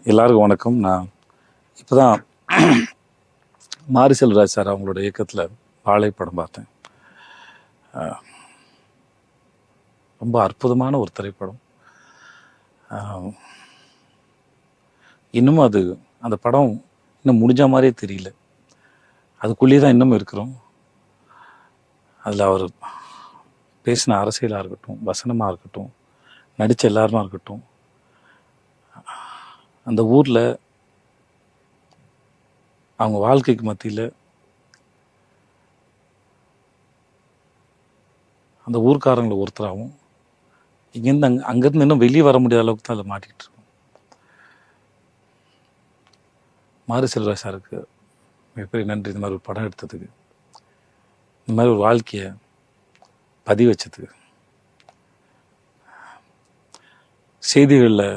எல்லாருக்கும் வணக்கம். நான் இப்போ தான் மாரி செல்வராஜ் சார் அவங்களோட இயக்கத்தில் வாழை படம் பார்த்தேன். ரொம்ப அற்புதமான ஒரு திரைப்படம். இன்னமும் அந்த படம் இன்னும் முடிஞ்ச மாதிரியே தெரியல. அதுக்குள்ளேயே தான் இன்னமும் இருக்கிறோம். அதில் அவர் பேசின அரசியலாக இருக்கட்டும், வசனமாக இருக்கட்டும், நடித்த எல்லாருமா இருக்கட்டும், அந்த ஊரில் அவங்க வாழ்க்கைக்கு மத்தியில் அந்த ஊர்க்காரங்களை ஒருத்தராகவும் இங்கேருந்து அங்கேருந்து இன்னும் வெளியே வர முடியாத அளவுக்கு தான் அதில் மாட்டிக்கிட்டு இருக்கோம். மாரி செல்வராஜ் சாருக்கு மிகப்பெரிய நன்றி. இந்த மாதிரி ஒரு படம் எடுத்ததுக்கு, இந்த மாதிரி ஒரு வாழ்க்கையை பதிவு வச்சதுக்கு. செய்திகளில்